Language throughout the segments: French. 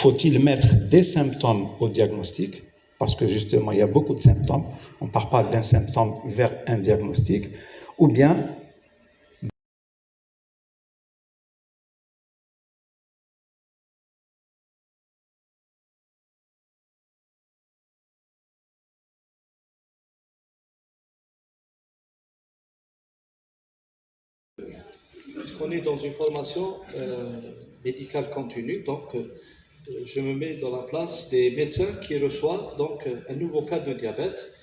faut-il mettre des symptômes au diagnostic? Parce que justement, il y a beaucoup de symptômes. On ne part pas d'un symptôme vers un diagnostic. Ou bien, puisqu'on est dans une formation médicale continue, donc je me mets dans la place des médecins qui reçoivent donc un nouveau cas de diabète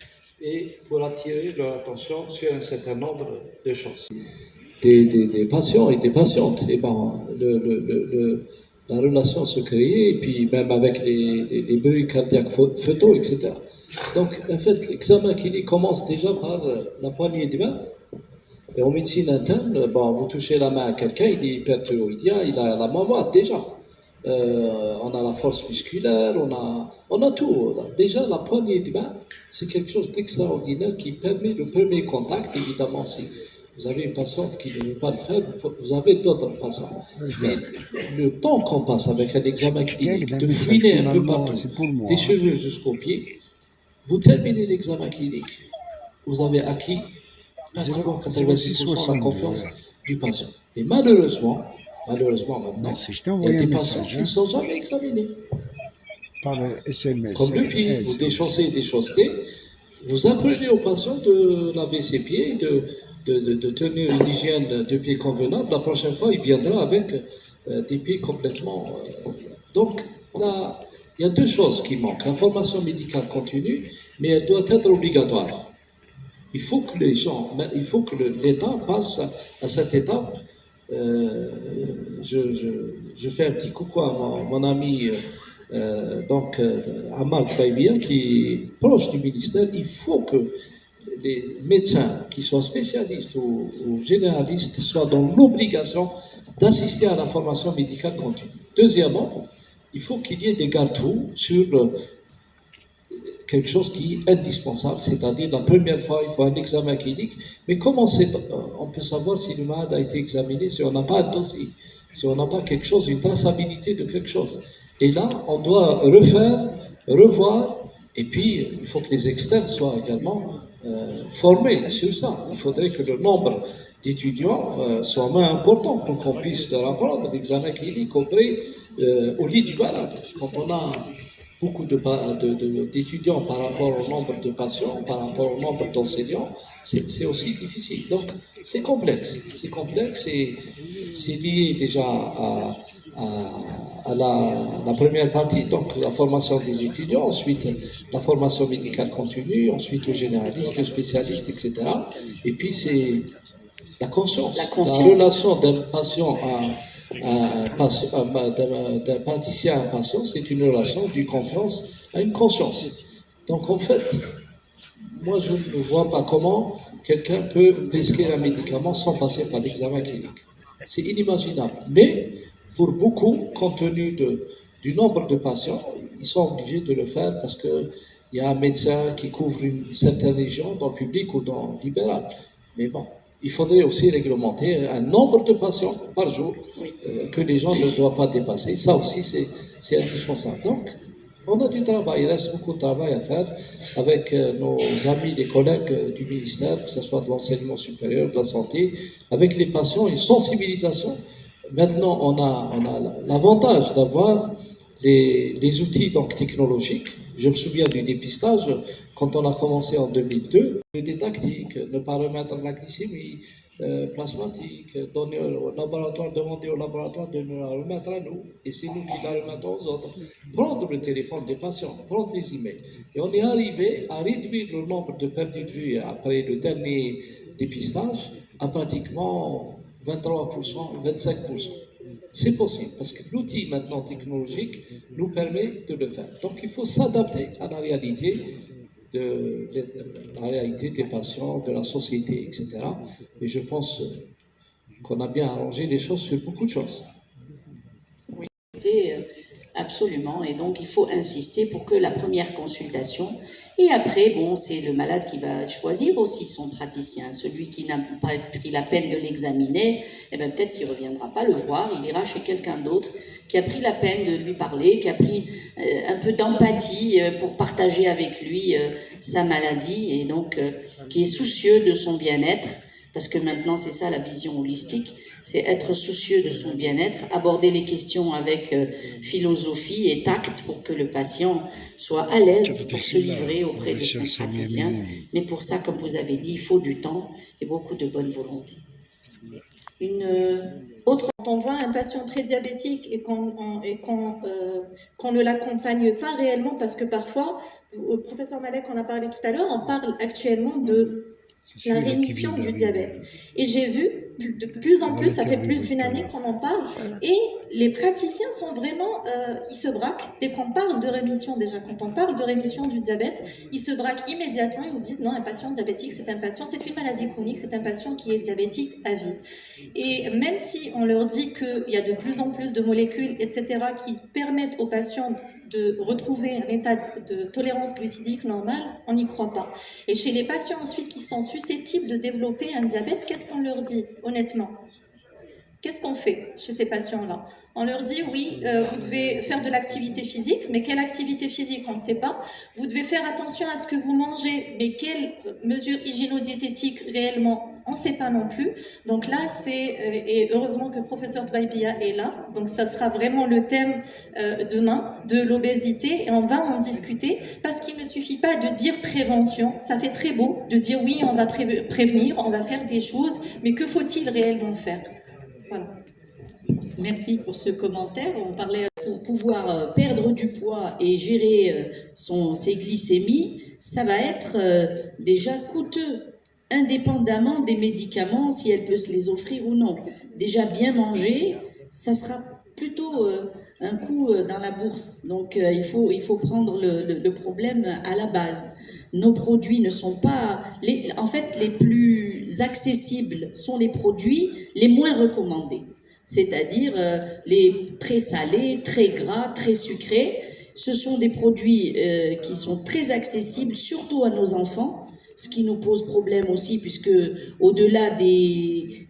et pour attirer leur attention sur un certain nombre de choses. Des patients et des patientes, et ben, la relation se crée, et puis même avec les bruits cardiaques fœtaux, etc. Donc, en fait, l'examen clinique commence déjà par la poignée de main. Et en médecine interne, bon, vous touchez la main à quelqu'un, il est hyperthyroïdien, il a la mammoth déjà. On a la force musculaire, on a tout. Déjà, la poignée de main, c'est quelque chose d'extraordinaire qui permet le premier contact. Évidemment, si vous avez une patiente qui ne veut pas le faire, vous avez d'autres façons. Mais le temps qu'on passe avec un examen clinique, de fouiner un peu partout, des cheveux jusqu'aux pieds, vous terminez l'examen clinique, vous avez acquis pratiquement 90% de la confiance du patient. Et malheureusement maintenant, il y a des patients qui ne sont jamais examinés. Par le SMS. Comme depuis, vous déchaussez et déchaussez, vous apprenez au patient de laver ses pieds, de tenir une hygiène de pieds convenable. La prochaine fois, il viendra avec des pieds complètement... Donc, là, il y a deux choses qui manquent. La formation médicale continue, mais elle doit être obligatoire. Il faut que les gens, il faut que l'État passe à cette étape. Je fais un petit coucou à mon ami Amal Baibia, qui est proche du ministère. Il faut que les médecins qui sont spécialistes ou généralistes soient dans l'obligation d'assister à la formation médicale continue. Deuxièmement, il faut qu'il y ait des garde-fous sur quelque chose qui est indispensable, c'est-à-dire la première fois, il faut un examen clinique. Mais comment on peut savoir si le malade a été examiné si on n'a pas un dossier, si on n'a pas quelque chose, une traçabilité de quelque chose? Et là, on doit revoir, et puis il faut que les externes soient également formés sur ça. Il faudrait que le nombre d'étudiants soit moins important pour qu'on puisse leur apprendre l'examen clinique au lit du malade. Quand on a beaucoup d'étudiants par rapport au nombre de patients, par rapport au nombre d'enseignants, c'est aussi difficile. Donc, c'est complexe. C'est complexe et c'est lié déjà à la première partie, donc la formation des étudiants, ensuite la formation médicale continue, ensuite le généraliste, le spécialiste, etc. Et puis, c'est la conscience. La relation d'un patient d'un praticien à un patient, c'est une relation d'une confiance à une conscience. Donc en fait, moi je ne vois pas comment quelqu'un peut prescrire un médicament sans passer par l'examen clinique. C'est inimaginable. Mais pour beaucoup, compte tenu du nombre de patients, ils sont obligés de le faire parce qu'il y a un médecin qui couvre une certaine région dans le public ou dans le libéral. Mais bon, il faudrait aussi réglementer un nombre de patients par jour que les gens ne doivent pas dépasser. Ça aussi, c'est indispensable. Donc, on a du travail. Il reste beaucoup de travail à faire avec nos amis, les collègues du ministère, que ce soit de l'enseignement supérieur, de la santé, avec les patients, une sensibilisation. Maintenant, on a l'avantage d'avoir les outils donc, technologiques. Je me souviens du dépistage, quand on a commencé en 2002, des tactiques, ne pas remettre la glycémie plasmatique, donner au laboratoire, demander au laboratoire de nous la remettre à nous, et c'est nous qui la remettons aux autres. Prendre le téléphone des patients, prendre les emails. Et on est arrivé à réduire le nombre de perdus de vue après le dernier dépistage à pratiquement 23%, 25%. C'est possible, parce que l'outil maintenant technologique nous permet de le faire. Donc il faut s'adapter à la réalité des patients, de la société, etc. Et je pense qu'on a bien arrangé les choses sur beaucoup de choses. Oui, absolument. Et donc il faut insister pour que la première consultation Et après, bon, c'est le malade qui va choisir aussi son praticien. Celui qui n'a pas pris la peine de l'examiner, eh ben, peut-être qu'il ne reviendra pas le voir, il ira chez quelqu'un d'autre qui a pris la peine de lui parler, qui a pris un peu d'empathie pour partager avec lui sa maladie et donc qui est soucieux de son bien-être. Parce que maintenant, c'est ça la vision holistique, c'est être soucieux de son bien-être, aborder les questions avec philosophie et tact pour que le patient soit à l'aise pour se livrer auprès de son praticien. Mais pour ça, comme vous avez dit, il faut du temps et beaucoup de bonne volonté. Quand on voit un patient prédiabétique et qu'on ne l'accompagne pas réellement, parce que parfois, professeur Malek en a parlé tout à l'heure, on parle actuellement de la rémission du diabète. Et j'ai vu, de plus en plus, ça fait plus d'une année qu'on en parle, et les praticiens sont vraiment, ils se braquent, dès qu'on parle de rémission déjà, quand on parle de rémission du diabète, ils se braquent immédiatement, ils vous disent non, un patient diabétique, c'est un patient, c'est une maladie chronique, c'est un patient qui est diabétique à vie. Et même si on leur dit qu'il y a de plus en plus de molécules, etc., qui permettent aux patients de retrouver un état de tolérance glucidique normale, on n'y croit pas. Et chez les patients ensuite qui sont susceptibles de développer un diabète, qu'est-ce qu'on leur dit, honnêtement? Qu'est-ce qu'on fait chez ces patients-là? On leur dit, oui, vous devez faire de l'activité physique, mais quelle activité physique, on ne sait pas. Vous devez faire attention à ce que vous mangez, mais quelles mesures hygiéno-diététiques réellement, on ne sait pas non plus. Donc là, et heureusement que le professeur Tbaibia est là, donc ça sera vraiment le thème demain de l'obésité, et on va en discuter, parce qu'il ne suffit pas de dire prévention, ça fait très beau de dire oui, on va prévenir, on va faire des choses, mais que faut-il réellement faire? Voilà. Merci pour ce commentaire. On parlait pour pouvoir perdre du poids et gérer ses glycémies, ça va être déjà coûteux, indépendamment des médicaments, si elle peut se les offrir ou non. Déjà bien manger, ça sera plutôt un coup dans la bourse. Donc il faut prendre le problème à la base. Nos produits ne sont pas... En fait, les plus accessibles sont les produits les moins recommandés. C'est-à-dire les très salés, très gras, très sucrés. Ce sont des produits qui sont très accessibles, surtout à nos enfants, ce qui nous pose problème aussi, puisque au-delà des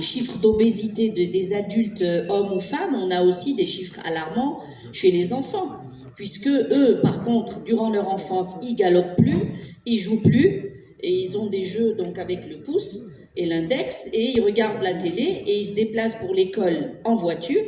chiffres d'obésité des adultes, hommes ou femmes, on a aussi des chiffres alarmants chez les enfants, puisque eux, par contre, durant leur enfance, ils galopent plus, ils jouent plus, et ils ont des jeux donc avec le pouce et l'index, et ils regardent la télé, et ils se déplacent pour l'école en voiture,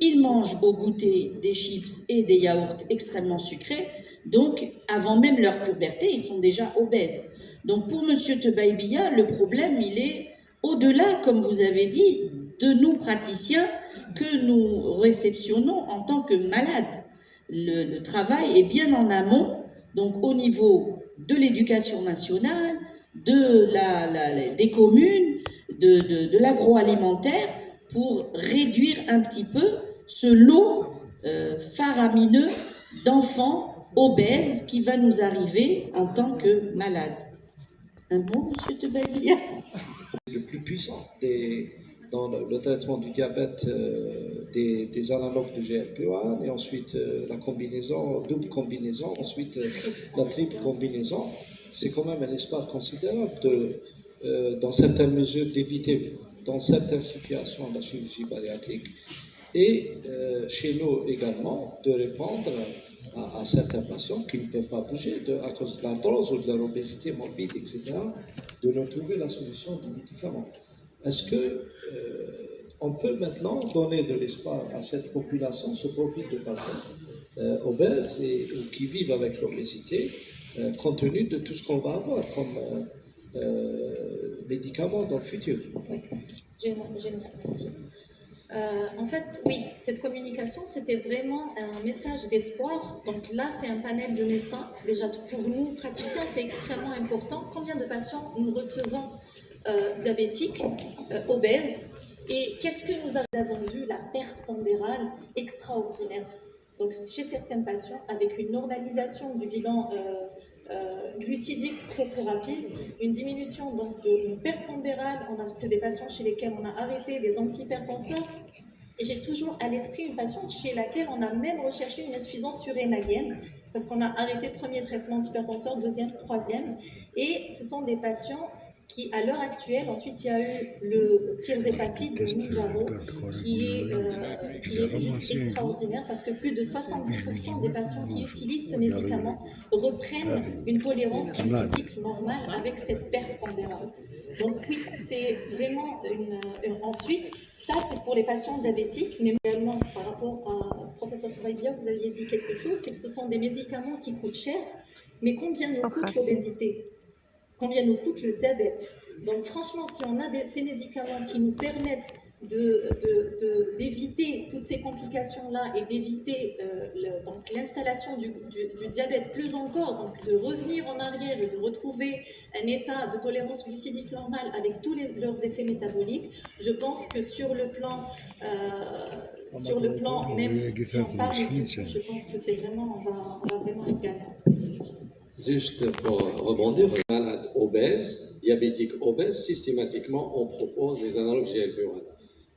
ils mangent au goûter des chips et des yaourts extrêmement sucrés, donc avant même leur puberté, ils sont déjà obèses. Donc pour M. Tbaibia, le problème, il est au-delà, comme vous avez dit, de nous praticiens que nous réceptionnons en tant que malades. Le travail est bien en amont, donc au niveau de l'éducation nationale, des communes, de l'agroalimentaire, pour réduire un petit peu ce lot faramineux d'enfants obèses qui va nous arriver en tant que malades. Un mot, M. Tbaibia? Le plus puissant dans le traitement du diabète, des analogues de GLP-1, et ensuite la combinaison, double combinaison, ensuite la triple combinaison, c'est quand même un espoir considérable dans certaines mesures d'éviter, dans certaines situations, la chirurgie bariatrique, et chez nous également, de répondre à certains patients qui ne peuvent pas bouger à cause de l'arthrose ou de leur obésité morbide, etc., de leur trouver la solution du médicament. Est-ce que on peut maintenant donner de l'espoir à cette population, ce profil de patients obèses ou qui vivent avec l'obésité, compte tenu de tout ce qu'on va avoir comme médicaments dans le futur? Génial, merci. En fait, oui, cette communication, c'était vraiment un message d'espoir. Donc là, c'est un panel de médecins. Déjà, pour nous, praticiens, c'est extrêmement important. Combien de patients nous recevons diabétiques, obèses? Et qu'est-ce que nous avons vu? La perte pondérale extraordinaire. Donc, chez certains patients, avec une normalisation du bilan glucidique très très rapide, une diminution donc d'une perte pondérale. C'est des patients chez lesquels on a arrêté des antihypertenseurs Et j'ai toujours à l'esprit une patiente chez laquelle on a même recherché une insuffisance surrénalienne, parce qu'on a arrêté le premier traitement d'hypertenseur, deuxième, troisième. Et ce sont des patients qui, à l'heure actuelle, ensuite il y a eu le tirzépatide de Mounjaro, qui est juste extraordinaire, parce que plus de 70% des patients qui utilisent ce médicament reprennent une tolérance glucidique normale avec cette perte pondérale. Donc oui, c'est vraiment ensuite, ça c'est pour les patients diabétiques, mais également par rapport à professeur Kouvaïbia, vous aviez dit quelque chose, c'est que ce sont des médicaments qui coûtent cher, mais combien nous coûte l'obésité? Combien nous coûte le diabète? Donc franchement, si on a ces médicaments qui nous permettent d'éviter toutes ces complications-là et d'éviter l'installation du diabète plus encore, donc de revenir en arrière et de retrouver un état de tolérance glucidique normale avec tous leurs effets métaboliques, je pense que sur le plan même si on parle je pense que c'est vraiment, on va vraiment être gagnant. Juste pour rebondir, les malades obèses, diabétiques obèses, systématiquement, on propose les analogues GLP-1.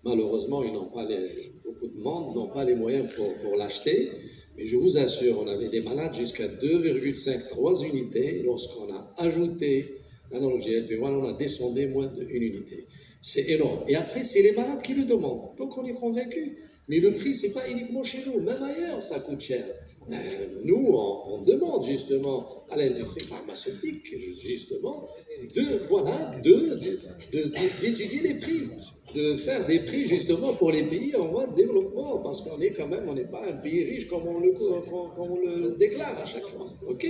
Malheureusement, beaucoup de monde n'ont pas les moyens pour l'acheter, mais je vous assure, on avait des malades jusqu'à 2,5-3 unités. Lorsqu'on a ajouté l'analogue GLP-1, on a descendu moins d'une unité. C'est énorme. Et après, c'est les malades qui le demandent. Donc, on est convaincus. Mais le prix, c'est pas uniquement chez nous. Même ailleurs, ça coûte cher. Nous, on demande justement à l'industrie pharmaceutique, justement, d'étudier les prix, de faire des prix justement pour les pays en voie de développement, parce qu'on est quand même, on n'est pas un pays riche comme on le déclare à chaque fois. Ok?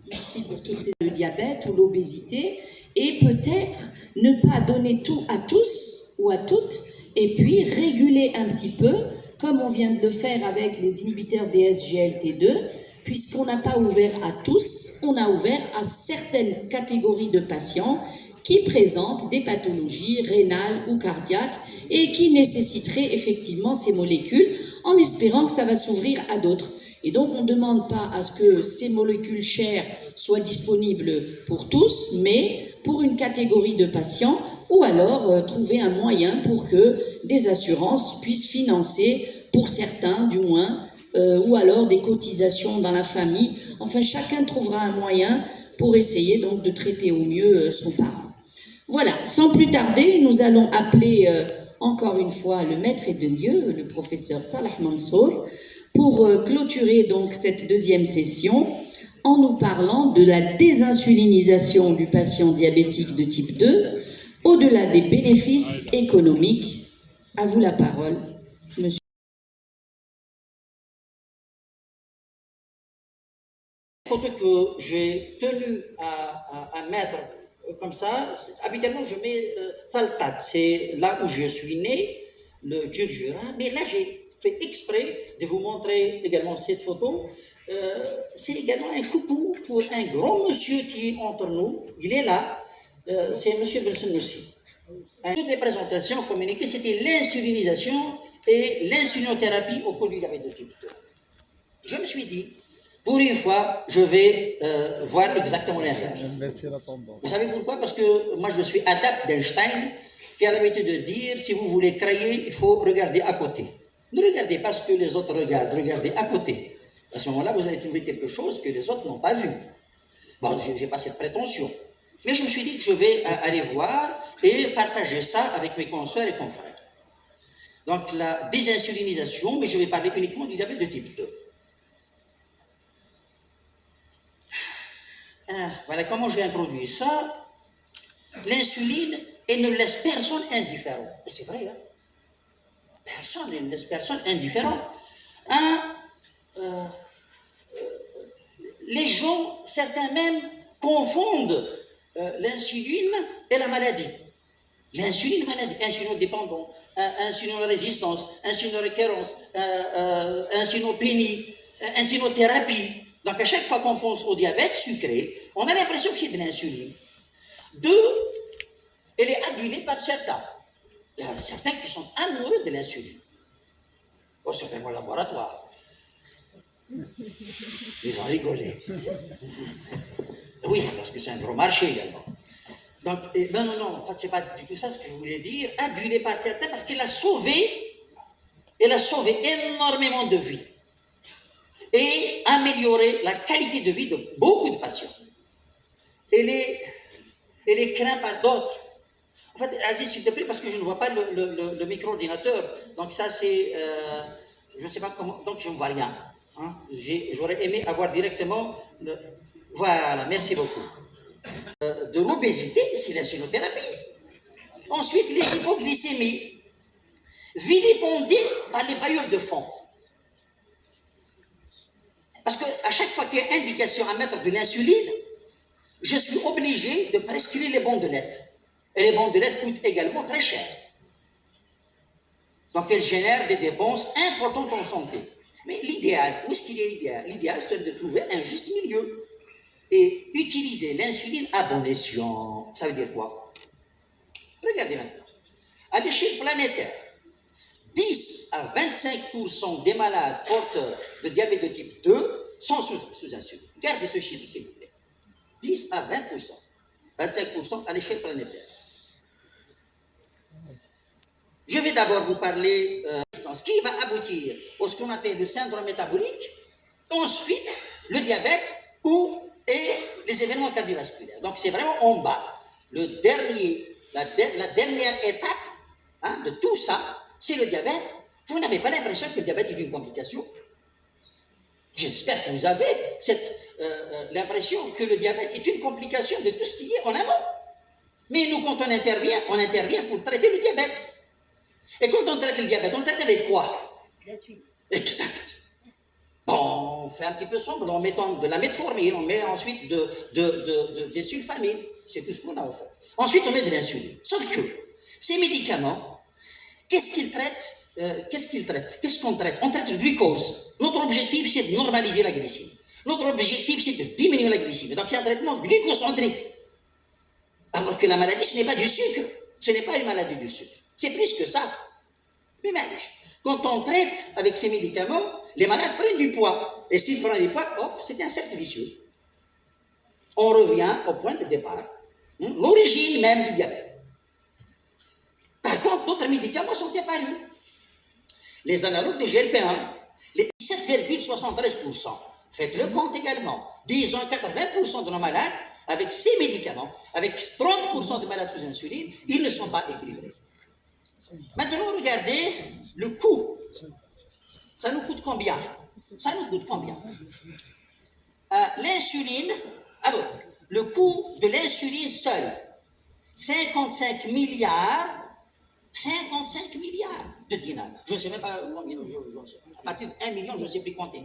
Merci pour toutes ces le diabète ou l'obésité, et peut-être ne pas donner tout à tous ou à toutes, et puis réguler un petit peu, comme on vient de le faire avec les inhibiteurs des SGLT2, puisqu'on n'a pas ouvert à tous, on a ouvert à certaines catégories de patients qui présentent des pathologies rénales ou cardiaques et qui nécessiteraient effectivement ces molécules, en espérant que ça va s'ouvrir à d'autres. Et donc, on ne demande pas à ce que ces molécules chères soient disponibles pour tous, mais pour une catégorie de patients, ou alors trouver un moyen pour que des assurances puissent financer, pour certains du moins, ou alors des cotisations dans la famille. Enfin, chacun trouvera un moyen pour essayer donc de traiter au mieux son parent. Voilà, sans plus tarder, nous allons appeler encore une fois le maître de lieu, le professeur Salah Mansour, pour clôturer donc cette deuxième session en nous parlant de la désinsulinisation du patient diabétique de type 2, au-delà des bénéfices économiques. À vous la parole, monsieur. Photo que j'ai tenu à mettre comme ça, habituellement je mets Faltat, c'est là où je suis né, le Djurdjura, mais là j'ai fait exprès de vous montrer également cette photo. C'est également un coucou pour un grand monsieur qui est entre nous, il est là, c'est monsieur Belson aussi. Toutes les présentations communiquées, c'était l'insulinisation et l'insulinothérapie au cours du diabète de type 2. Je me suis dit, pour une fois, je vais voir exactement l'inverse. Vous savez pourquoi? Parce que moi, je suis adepte d'Einstein, qui a l'habitude de dire, si vous voulez créer, il faut regarder à côté. Ne regardez pas ce que les autres regardent, regardez à côté. À ce moment-là, vous allez trouver quelque chose que les autres n'ont pas vu. Bon, je n'ai pas cette prétention. Mais je me suis dit que je vais aller voir et partager ça avec mes consoeurs et confrères. Donc, la désinsulinisation, mais je vais parler uniquement du diabète de type 2. Voilà comment j'ai introduit ça. L'insuline, elle ne laisse personne indifférent. Et c'est vrai, hein? Personne, elle ne laisse personne indifférent. Les gens, certains même, confondent l'insuline et la maladie. L'insuline, maladie, insulinodépendant, insulinorésistance, insulinorécurrence, insulinopénie, insulinothérapie. Donc à chaque fois qu'on pense au diabète sucré, on a l'impression que c'est de l'insuline. Deux, elle est adulée par certains. Il y a certains qui sont amoureux de l'insuline. Oh, certainement au laboratoire. Ils ont rigolé. Oui, parce que c'est un gros marché également. Donc, non, en fait, c'est pas du tout ça ce que je voulais dire. Adulée par certains parce qu'elle a sauvé Elle a sauvé énormément de vies et amélioré la qualité de vie de beaucoup de patients. Elle est crainte par d'autres. En fait, Aziz, s'il te plaît, parce que je ne vois pas le micro-ordinateur. Donc ça, c'est... je ne sais pas comment... Donc je ne vois rien. Hein. J'aurais aimé avoir directement... Voilà, merci beaucoup. De l'obésité, c'est l'insulinothérapie. Ensuite, les hypoglycémies. Vilipendées par les bailleurs de fonds. Parce qu'à chaque fois qu'il y a indication à mettre de l'insuline, je suis obligé de prescrire les bandelettes. Et les bandelettes coûtent également très cher. Donc elles génèrent des dépenses importantes en santé. Mais l'idéal, où est-ce qu'il est l'idéal? L'idéal, c'est de trouver un juste milieu. Et utiliser l'insuline à bon escient. Ça veut dire quoi? Regardez maintenant. À l'échelle planétaire, 10 à 25% des malades porteurs de diabète de type 2 sont sous insuline. Gardez ce chiffre, s'il vous plaît. 10 à 20%. 25% à l'échelle planétaire. Je vais d'abord vous parler ce qui va aboutir à ce qu'on appelle le syndrome métabolique, ensuite le diabète et les événements cardiovasculaires. Donc c'est vraiment en bas. La dernière étape de tout ça, c'est le diabète. Vous n'avez pas l'impression que le diabète est une complication? J'espère que vous avez l'impression que le diabète est une complication de tout ce qui est en amont. Mais nous, quand on intervient pour traiter le diabète. Et quand on traite le diabète, on le traite avec quoi? L'insuline. Exact. Bon, on fait un petit peu sombre en mettant de la metformine, on met ensuite des sulfamines. C'est tout ce qu'on a en fait. Ensuite, on met de l'insuline. Sauf que ces médicaments, qu'est-ce qu'ils traitent? Qu'est-ce qu'on traite? On traite le glucose. Notre objectif, c'est de normaliser la glycémie. Notre objectif, c'est de diminuer la glycémie. Donc, c'est un traitement glucocentrique. Alors que la maladie, ce n'est pas du sucre. Ce n'est pas une maladie du sucre. C'est plus que ça. Mais même, quand on traite avec ces médicaments, les malades prennent du poids. Et s'ils prennent du poids, hop, c'est un cercle vicieux. On revient au point de départ. L'origine même du diabète. Par contre, d'autres médicaments sont apparus. Les analogues de GLP-1, les 17,73%. Faites le compte également. Disons 80% de nos malades, avec ces médicaments, avec 30% de malades sous insuline, ils ne sont pas équilibrés. Maintenant, regardez le coût. Ça nous coûte combien? L'insuline, alors, le coût de l'insuline seul, 55 milliards de dinars. Je ne sais même pas combien, à partir de 1 million, je ne sais plus compter.